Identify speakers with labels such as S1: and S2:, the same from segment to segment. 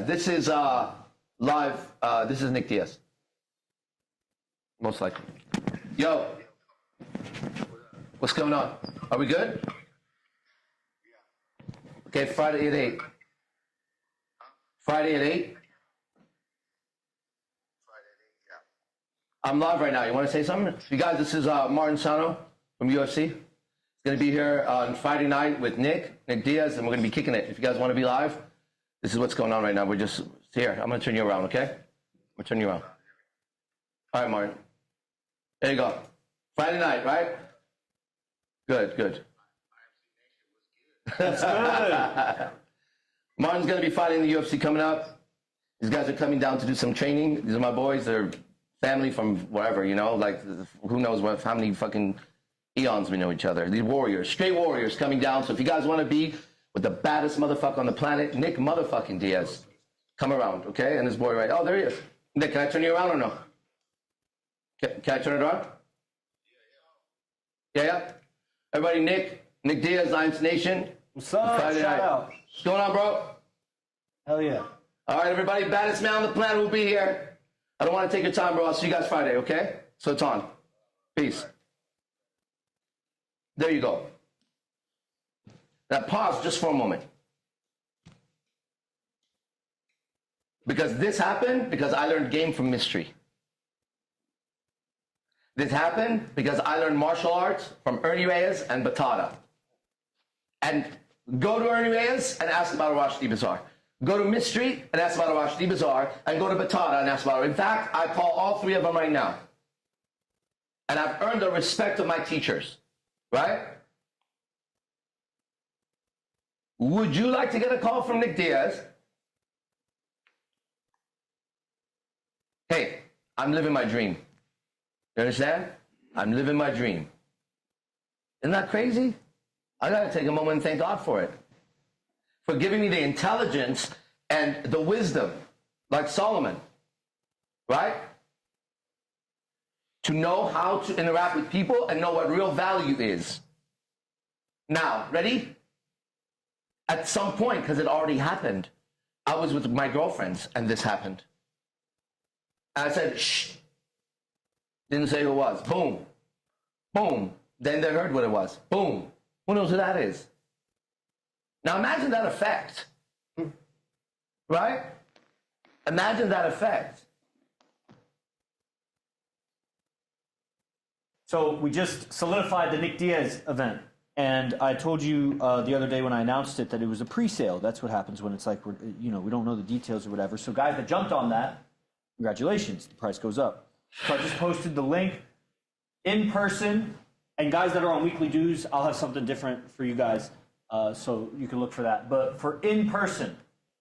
S1: This is live. This is Nick Diaz. Most likely. Yo. What's going on? Are we good? Okay, Friday at 8. Friday at 8? I'm live right now. You want to say something? You guys, this is Martin Sano from UFC. He's going to be here on Friday night with Nick Diaz, and we're going to be kicking it. If you guys want to be live, this is what's going on right now. We're just here. I'm going to turn you around, okay? I'm going to turn you around. All right, Martin. There you go. Friday night, right? Good.
S2: That's good.
S1: Martin's going to be fighting the UFC coming up. These guys are coming down to do some training. These are my boys. They're family from wherever, you know, like who knows what, how many fucking eons we know each other. These warriors, straight warriors coming down. So if you guys want to be with the baddest motherfucker on the planet, Nick motherfucking Diaz, come around, okay? And this boy right, oh, there he is. Nick, can I turn you around or no? Can I turn it around? Yeah. Everybody, Nick Diaz, Lions Nation.
S2: What's up?
S1: Friday
S2: Shout
S1: night.
S2: out.
S1: What's going on, bro?
S2: Hell yeah.
S1: All right, everybody, baddest man on the planet will be here. I don't want to take your time, bro. I'll see you guys Friday, okay? So it's on. Peace. There you go. Now pause just for a moment. Because this happened because I learned game from mystery. This happened because I learned martial arts from Ernie Reyes and Batata. And go to Ernie Reyes and ask about Arash Bazaar. Go to Mystery and ask about Arash Bazaar. And go to Batata and ask about it. In fact, I call all three of them right now. And I've earned the respect of my teachers. Right? Would you like to get a call from Nick Diaz? Hey, I'm living my dream. You understand? I'm living my dream. Isn't that crazy? I gotta take a moment and thank God for it. For giving me the intelligence and the wisdom, like Solomon, right? To know how to interact with people and know what real value is. Now, ready? At some point, because it already happened, I was with my girlfriends and this happened. And I said, shh. Didn't say who it was. Boom. Boom. Then they heard what it was. Boom. Who knows who that is? Now imagine that effect. Right? Imagine that effect.
S2: So we just solidified the Nick Diaz event. And I told you the other day when I announced it that it was a pre-sale. That's what happens when it's like, we don't know the details or whatever. So guys that jumped on that, congratulations, the price goes up. So I just posted the link in person. And guys that are on weekly dues, I'll have something different for you guys. So you can look for that. But for in person,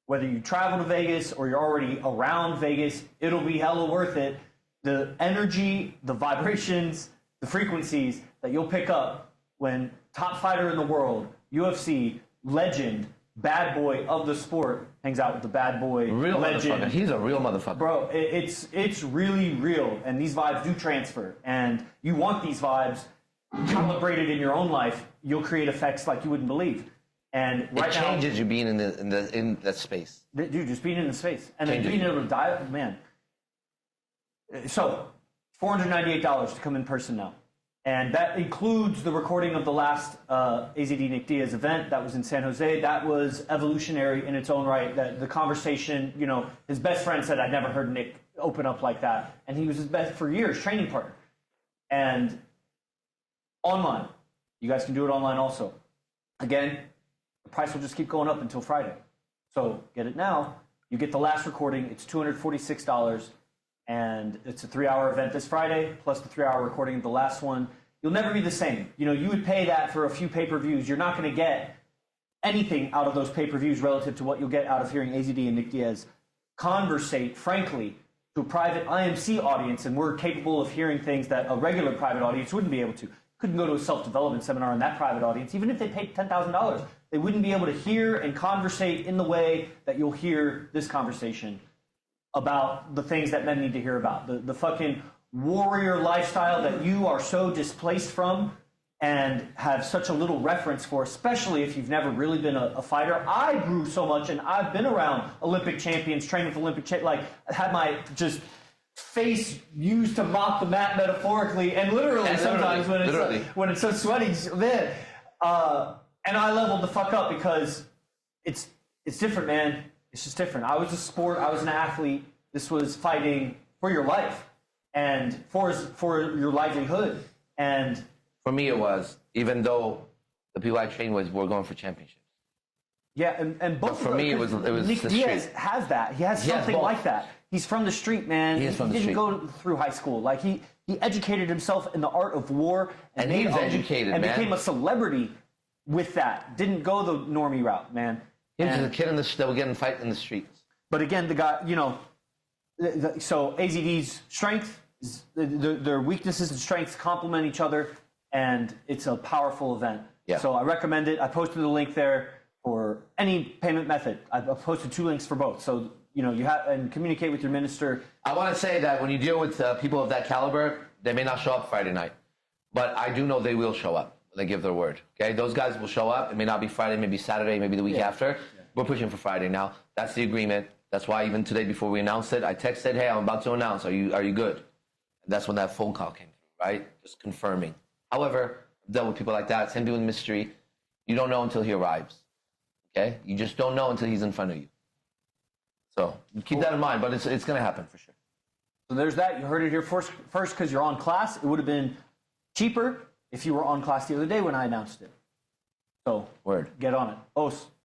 S2: whether you travel to Vegas or you're already around Vegas, it'll be hella worth it. The energy, the vibrations, the frequencies that you'll pick up when top fighter in the world, UFC, legend, bad boy of the sport, hangs out with the bad boy,
S1: real
S2: legend.
S1: Motherfucker. He's a real motherfucker.
S2: Bro, it's really real, and these vibes do transfer. And you want these vibes calibrated in your own life. You'll create effects like you wouldn't believe. And right
S1: it changes you being in that space.
S2: Dude, just being in the space. And
S1: changes
S2: then being able to dive, man. So, $498 to come in person now. And that includes the recording of the last AZD Nick Diaz event that was in San Jose. That was evolutionary in its own right. That the conversation, his best friend said, I'd never heard Nick open up like that. And he was his best for years, training partner. And online. You guys can do it online also. Again, the price will just keep going up until Friday. So get it now. You get the last recording. It's $246. And it's a 3-hour event this Friday, plus the 3-hour recording of the last one. You'll never be the same. You would pay that for a few pay-per-views. You're not going to get anything out of those pay-per-views relative to what you'll get out of hearing AZD and Nick Diaz conversate, frankly, to a private IMC audience. And we're capable of hearing things that a regular private audience wouldn't be able to. Couldn't go to a self-development seminar in that private audience. Even if they paid $10,000, they wouldn't be able to hear and conversate in the way that you'll hear this conversation about the things that men need to hear about. The fucking warrior lifestyle that you are so displaced from and have such a little reference for, especially if you've never really been a fighter. I grew so much, and I've been around Olympic champions, training with Olympic like I had my just face used to mop the mat metaphorically and literally sometimes when it's so sweaty, man. And I leveled the fuck up because it's different, man. It's just different. I was a sport. I was an athlete. This was fighting for your life and for your livelihood. And
S1: for me, it was, even though the people I trained with were going for championships.
S2: Yeah, and both.
S1: But for me, it was
S2: Nick
S1: the
S2: Diaz
S1: street.
S2: has that. He has something like that. He's from the street, man.
S1: He is from the street.
S2: He didn't go through high school. Like he educated himself in the art of war,
S1: and he was educated,
S2: and
S1: man.
S2: became a celebrity with that. Didn't go the normie route, man.
S1: He was a kid that would get in fight in the streets.
S2: But again, the guy, so AZD's strength, their weaknesses and strengths complement each other, and it's a powerful event.
S1: Yeah.
S2: So I recommend it. I posted the link there for any payment method. I've posted 2 links for both. So, you have, and communicate with your minister.
S1: I want to say that when you deal with people of that caliber, they may not show up Friday night. But I do know they will show up. They give their word. Okay, those guys will show up. It may not be Friday, maybe Saturday, maybe the week after. Yeah. We're pushing for Friday now. That's the agreement. That's why even today, before we announced it, I texted, "Hey, I'm about to announce. Are you good?" And that's when that phone call came through, right? Just confirming. However, I've dealt with people like that. Same thing with mystery. You don't know until he arrives. Okay, you just don't know until he's in front of you. So keep that in mind. But it's going to happen for sure.
S2: So there's that. You heard it here first because you're on class. It would have been cheaper if you were on class the other day when I announced it. So
S1: Word.
S2: Get on it. Os.